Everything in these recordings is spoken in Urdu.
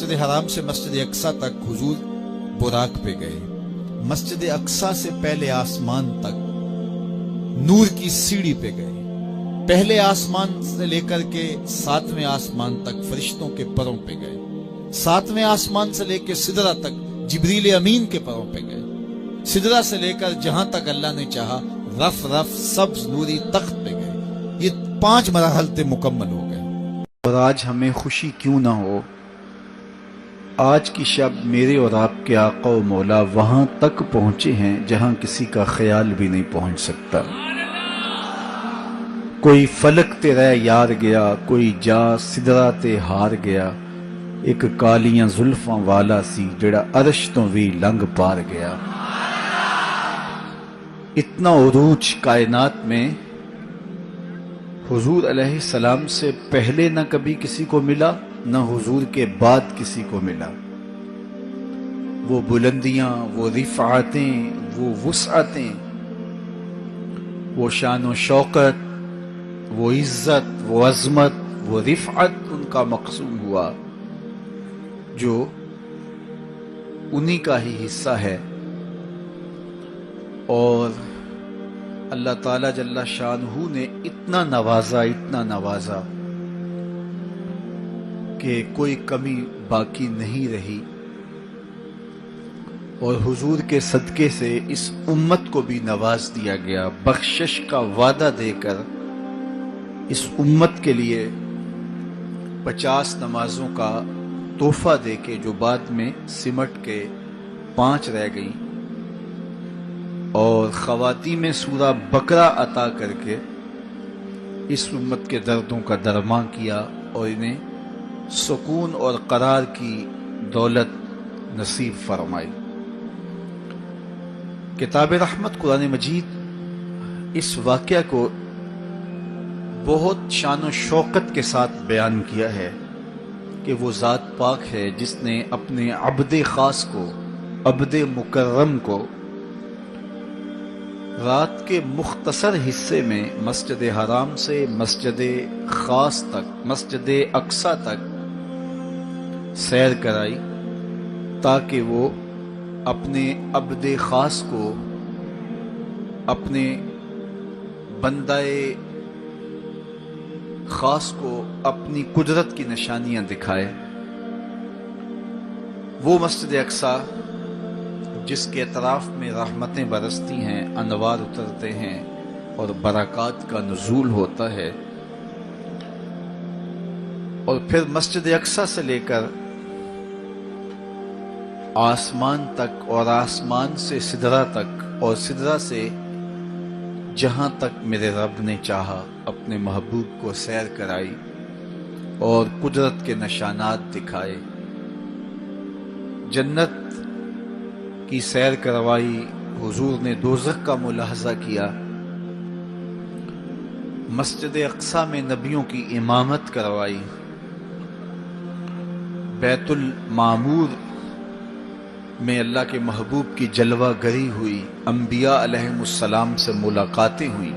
مسجد حرام سے مسجد اقصی تک حضور براق پہ گئے. مسجد اقصی سے پہلے آسمان تک نور کی سیڑھی پہ گئے. پہلے آسمان سے لے کر کے 7ویں آسمان تک فرشتوں کے پروں پہ گئے. 7ویں آسمان سے لے کے سدرہ تک جبریل امین کے پروں پہ گئے. سدرہ سے لے کر جہاں تک اللہ نے چاہا رف رف سبز نوری تخت پہ گئے. یہ 5 مراحل تے مکمل ہو گئے. اور آج ہمیں خوشی کیوں نہ ہو، آج کی شب میرے اور آپ کے آقا و مولا وہاں تک پہنچے ہیں جہاں کسی کا خیال بھی نہیں پہنچ سکتا. کوئی فلک تے رہ یار گیا، کوئی جا سدرہ تے ہار گیا، ایک کالیاں زلفاں والا سی جڑا عرش تو بھی لنگ پار گیا. اتنا عروج کائنات میں حضور علیہ السلام سے پہلے نہ کبھی کسی کو ملا، نہ حضور کے بعد کسی کو ملا. وہ بلندیاں، وہ رفعتیں، وہ وسعتیں، وہ شان و شوکت، وہ عزت، وہ عظمت، وہ رفعت ان کا مقسوم ہوا جو انہی کا ہی حصہ ہے. اور اللہ تعالیٰ جل شانہ نے اتنا نوازا کہ کوئی کمی باقی نہیں رہی. اور حضور کے صدقے سے اس امت کو بھی نواز دیا گیا، بخشش کا وعدہ دے کر اس امت کے لیے 50 نمازوں کا تحفہ دے کے، جو بعد میں سمٹ کے 5 رہ گئیں، اور خواتین میں سورہ بقرہ عطا کر کے اس امت کے دردوں کا درماں کیا اور انہیں سکون اور قرار کی دولت نصیب فرمائی. کتاب رحمت قرآن مجید اس واقعہ کو بہت شان و شوکت کے ساتھ بیان کیا ہے کہ وہ ذات پاک ہے جس نے اپنے عبد خاص کو، عبد مکرم کو، رات کے مختصر حصے میں مسجد حرام سے مسجد خاص تک، مسجد اقصی تک سیر کرائی، تاکہ وہ اپنے عبد خاص کو، اپنے بندہ خاص کو اپنی قدرت کی نشانیاں دکھائے. وہ مسجد اقصی جس کے اطراف میں رحمتیں برستی ہیں، انوار اترتے ہیں اور برکات کا نزول ہوتا ہے. اور پھر مسجد اقصی سے لے کر آسمان تک، اور آسمان سے سدرہ تک، اور سدرہ سے جہاں تک میرے رب نے چاہا اپنے محبوب کو سیر کرائی اور قدرت کے نشانات دکھائے. جنت کی سیر کروائی، حضور نے دوزخ کا ملاحظہ کیا، مسجد اقصی میں نبیوں کی امامت کروائی، بیت المعمور میں اللہ کے محبوب کی جلوہ گری ہوئی، انبیاء علیہم السلام سے ملاقاتیں ہوئیں،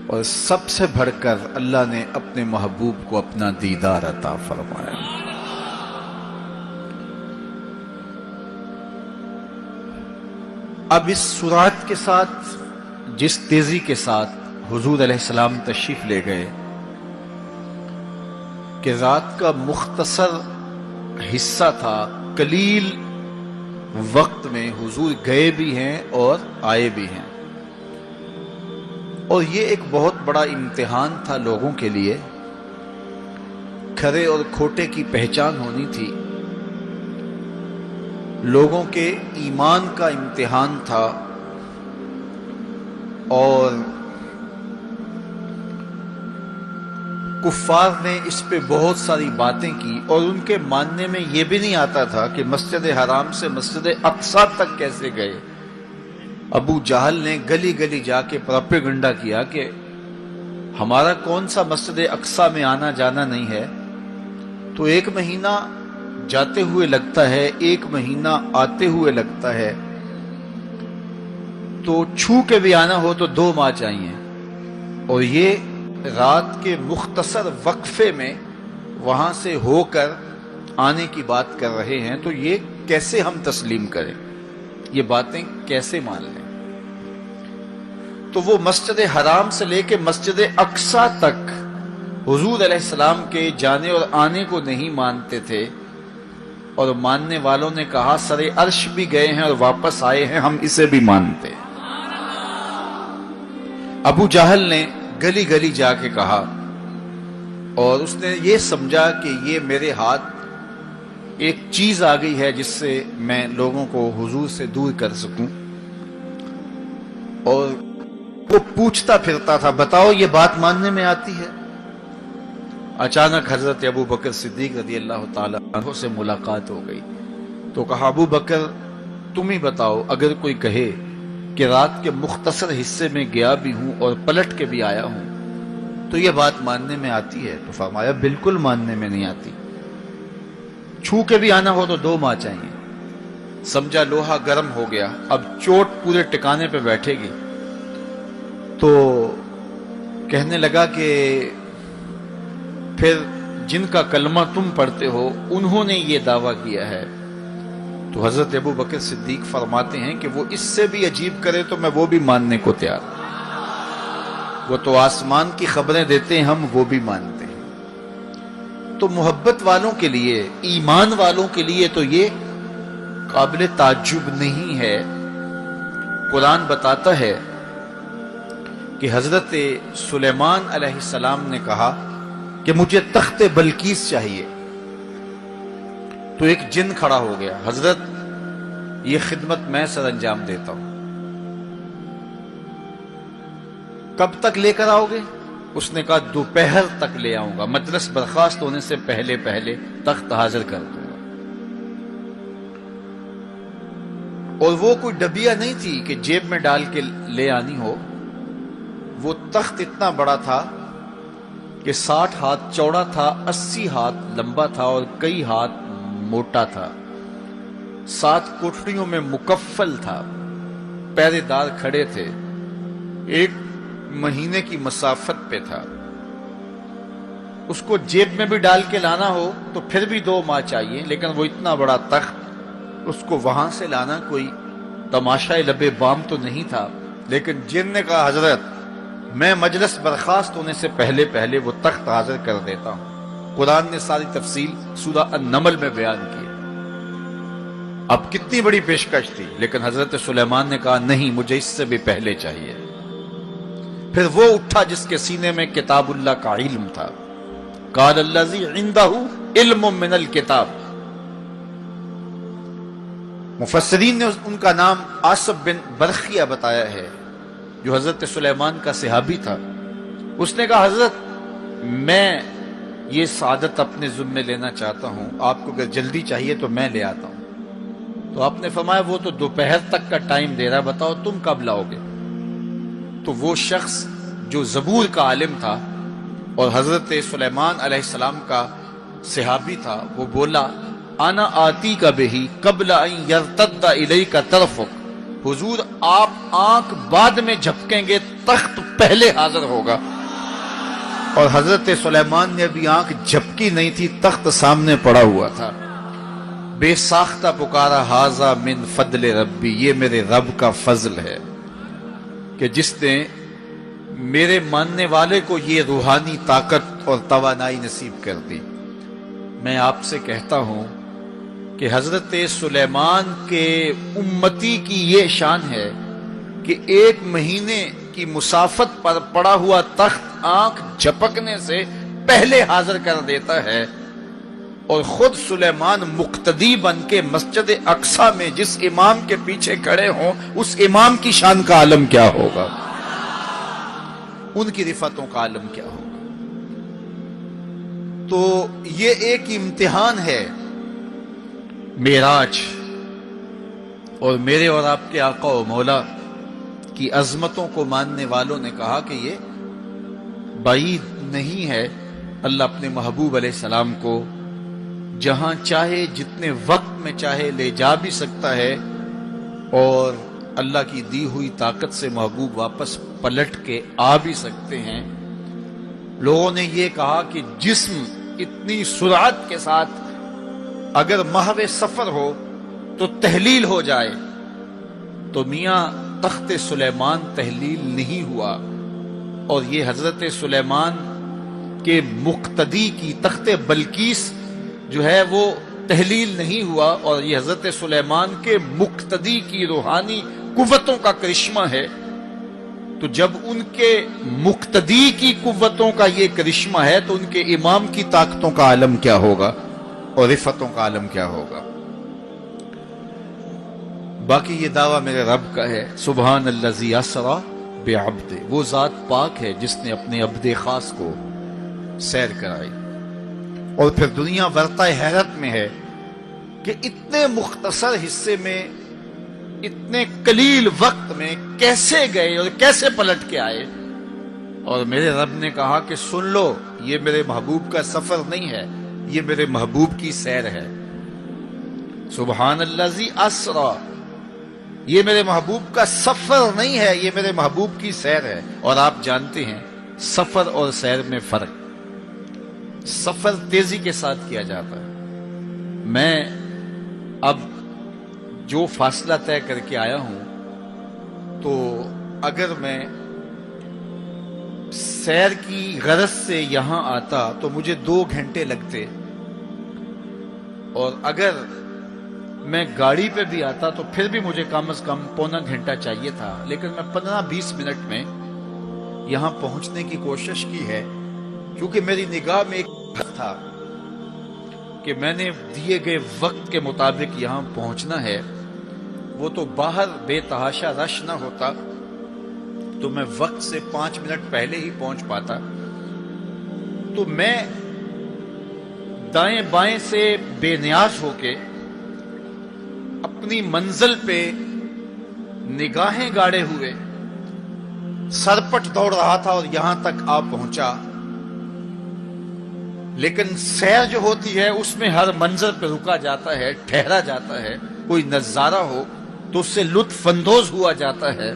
اور سب سے بڑھ کر اللہ نے اپنے محبوب کو اپنا دیدار عطا فرمایا. اب اس سرعت کے ساتھ، جس تیزی کے ساتھ حضور علیہ السلام تشریف لے گئے کہ رات کا مختصر حصہ تھا، قلیل وقت میں حضور گئے بھی ہیں اور آئے بھی ہیں. اور یہ ایک بہت بڑا امتحان تھا لوگوں کے لیے. کھرے اور کھوٹے کی پہچان ہونی تھی، لوگوں کے ایمان کا امتحان تھا، اور کفار نے اس پہ بہت ساری باتیں کی، اور ان کے ماننے میں یہ بھی نہیں آتا تھا کہ مسجد حرام سے مسجد اقصی تک کیسے گئے. ابو جہل نے گلی گلی جا کے پروپیگنڈا کیا کہ ہمارا کون سا مسجد اقصی میں آنا جانا نہیں ہے، تو 1 مہینہ جاتے ہوئے لگتا ہے، 1 مہینہ آتے ہوئے لگتا ہے، تو چھو کے بھی آنا ہو تو 2 ماہ چاہیے. اور یہ رات کے مختصر وقفے میں وہاں سے ہو کر آنے کی بات کر رہے ہیں، تو یہ کیسے ہم تسلیم کریں، یہ باتیں کیسے مان لیں؟ تو وہ مسجد حرام سے لے کے مسجد اقصی تک حضور علیہ السلام کے جانے اور آنے کو نہیں مانتے تھے، اور ماننے والوں نے کہا سر عرش بھی گئے ہیں اور واپس آئے ہیں، ہم اسے بھی مانتے ہیں۔ ابو جہل نے گلی گلی جا کے کہا، اور اس نے یہ سمجھا کہ یہ میرے ہاتھ ایک چیز آ گئی ہے جس سے میں لوگوں کو حضور سے دور کر سکوں، اور وہ پوچھتا پھرتا تھا بتاؤ یہ بات ماننے میں آتی ہے؟ اچانک حضرت ابو بکر صدیق رضی اللہ تعالیٰ عنہ سے ملاقات ہو گئی، تو کہا ابو بکر تم ہی بتاؤ، اگر کوئی کہے کہ رات کے مختصر حصے میں گیا بھی ہوں اور پلٹ کے بھی آیا ہوں تو یہ بات ماننے میں آتی ہے؟ تو فرمایا بالکل ماننے میں نہیں آتی، چھو کے بھی آنا ہو تو 2 ماہ چاہیے۔ سمجھا لوہا گرم ہو گیا، اب چوٹ پورے ٹکانے پہ بیٹھے گی، تو کہنے لگا کہ پھر جن کا کلمہ تم پڑھتے ہو انہوں نے یہ دعویٰ کیا ہے۔ تو حضرت ابو بکر صدیق فرماتے ہیں کہ وہ اس سے بھی عجیب کرے تو میں وہ بھی ماننے کو تیار ہوں، وہ تو آسمان کی خبریں دیتے ہیں، ہم وہ بھی مانتے ہیں۔ تو محبت والوں کے لیے، ایمان والوں کے لیے تو یہ قابل تعجب نہیں ہے۔ قرآن بتاتا ہے کہ حضرت سلیمان علیہ السلام نے کہا کہ مجھے تخت بلقیس چاہیے، تو ایک جن کھڑا ہو گیا، حضرت یہ خدمت میں سر انجام دیتا ہوں، کب تک لے کر آؤ گے؟ اس نے کہا دوپہر تک لے آؤں گا، مجلس برخاست ہونے سے پہلے پہلے تخت حاضر کر دوں گا۔ اور وہ کوئی ڈبیا نہیں تھی کہ جیب میں ڈال کے لے آنی ہو، وہ تخت اتنا بڑا تھا کہ 60 ہاتھ چوڑا تھا، 80 ہاتھ لمبا تھا اور کئی ہاتھ موٹا تھا، 7 کوٹڑیوں میں مکفل تھا، پہرے دار کھڑے تھے، 1 مہینے کی مسافت پہ تھا۔ اس کو جیب میں بھی ڈال کے لانا ہو تو پھر بھی 2 ماہ چاہیے، لیکن وہ اتنا بڑا تخت، اس کو وہاں سے لانا کوئی تماشا لبے بام تو نہیں تھا۔ لیکن جن نے کہا حضرت میں مجلس برخاست ہونے سے پہلے پہلے وہ تخت حاضر کر دیتا ہوں۔ قرآن نے ساری تفصیل سورہ النمل میں بیان کی۔ اب کتنی بڑی پیشکش تھی، لیکن حضرت سلیمان نے کہا نہیں، مجھے اس سے بھی پہلے چاہیے۔ پھر وہ اٹھا جس کے سینے میں کتاب اللہ کا علم تھا، قال الذی عندہ علم من الکتاب۔ مفسرین نے ان کا نام آصف بن برخیہ بتایا ہے، جو حضرت سلیمان کا صحابی تھا۔ اس نے کہا حضرت میں یہ سعادت اپنے ذمے لینا چاہتا ہوں، آپ کو اگر جلدی چاہیے تو میں لے آتا ہوں۔ تو آپ نے فرمایا وہ تو دوپہر تک کا ٹائم دے رہا، بتاؤ تم کب لاؤ گے؟ تو وہ شخص جو زبور کا عالم تھا اور حضرت سلیمان علیہ السلام کا صحابی تھا، وہ بولا انا آتی کا بہی قبل ان یرتد الیک طرفک، حضور آپ آنکھ بعد میں جھپکیں گے، تخت پہلے حاضر ہوگا۔ اور حضرت سلیمان نے ابھی آنکھ جھپکی نہیں تھی، تخت سامنے پڑا ہوا تھا۔ بے ساختہ پکارا ھذا من فضل ربی، یہ میرے رب کا فضل ہے کہ جس نے میرے ماننے والے کو یہ روحانی طاقت اور توانائی نصیب کر دی۔ میں آپ سے کہتا ہوں کہ حضرت سلیمان کے امتی کی یہ شان ہے کہ 1 مہینے کی مسافت پر پڑا ہوا تخت آنکھ جھپکنے سے پہلے حاضر کر دیتا ہے، اور خود سلیمان مقتدی بن کے مسجد اقصی میں جس امام کے پیچھے کھڑے ہوں، اس امام کی شان کا عالم کیا ہوگا، ان کی رفعتوں کا عالم کیا ہوگا۔ تو یہ ایک امتحان ہے معراج، اور میرے اور آپ کے آقا و مولا کی عظمتوں کو ماننے والوں نے کہا کہ یہ بعید نہیں ہے، اللہ اپنے محبوب علیہ السلام کو جہاں چاہے جتنے وقت میں چاہے لے جا بھی سکتا ہے، اور اللہ کی دی ہوئی طاقت سے محبوب واپس پلٹ کے آ بھی سکتے ہیں۔ لوگوں نے یہ کہا کہ جسم اتنی سرعت کے ساتھ اگر محو سفر ہو تو تحلیل ہو جائے، تو میاں تخت سلیمان تحلیل نہیں ہوا، اور یہ حضرت سلیمان کے مقتدی کی تخت بلقیس جو ہے وہ تحلیل نہیں ہوا، اور یہ حضرت سلیمان کے مقتدی کی روحانی قوتوں کا کرشمہ ہے۔ تو جب ان کے مقتدی کی قوتوں کا یہ کرشمہ ہے تو ان کے امام کی طاقتوں کا عالم کیا ہوگا اور رفتوں کا عالم کیا ہوگا۔ باقی یہ دعویٰ میرے رب کا ہے، سبحان الذی اسری بعبد، وہ ذات پاک ہے جس نے اپنے عبد خاص کو سیر کرائی۔ اور پھر دنیا ورطہ حیرت میں ہے کہ اتنے مختصر حصے میں، اتنے قلیل وقت میں کیسے گئے اور کیسے پلٹ کے آئے۔ اور میرے رب نے کہا کہ سن لو، یہ میرے محبوب کا سفر نہیں ہے، یہ میرے محبوب کی سیر ہے۔ سبحان الذی اسری، یہ میرے محبوب کا سفر نہیں ہے، یہ میرے محبوب کی سیر ہے۔ اور آپ جانتے ہیں سفر اور سیر میں فرق، سفر تیزی کے ساتھ کیا جاتا ہے۔ میں اب جو فاصلہ طے کر کے آیا ہوں، تو اگر میں سیر کی غرض سے یہاں آتا تو مجھے 2 گھنٹے لگتے، اور اگر میں گاڑی پہ بھی آتا تو پھر بھی مجھے کم از کم پونا گھنٹہ چاہیے تھا، لیکن میں 15-20 منٹ میں یہاں پہنچنے کی کوشش کی ہے، کیونکہ میری نگاہ میں ایک تھا کہ میں نے دیے گئے وقت کے مطابق یہاں پہنچنا ہے۔ وہ تو باہر بے تحاشا رش نہ ہوتا تو میں وقت سے 5 منٹ پہلے ہی پہنچ پاتا۔ تو میں دائیں بائیں سے بے نیاز ہو کے اپنی منزل پہ نگاہیں گاڑے ہوئے سرپٹ دوڑ رہا تھا اور یہاں تک آ پہنچا۔ لیکن سیر جو ہوتی ہے اس میں ہر منظر پہ رکا جاتا ہے، ٹھہرا جاتا ہے، کوئی نظارہ ہو تو اس سے لطف اندوز ہوا جاتا ہے۔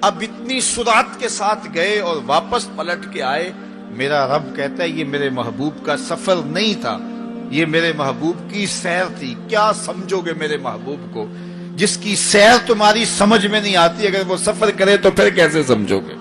اب اتنی سرعت کے ساتھ گئے اور واپس پلٹ کے آئے، میرا رب کہتا ہے یہ میرے محبوب کا سفر نہیں تھا، یہ میرے محبوب کی سیر تھی۔ کیا سمجھو گے میرے محبوب کو جس کی سیر تمہاری سمجھ میں نہیں آتی؟ اگر وہ سفر کرے تو پھر کیسے سمجھو گے؟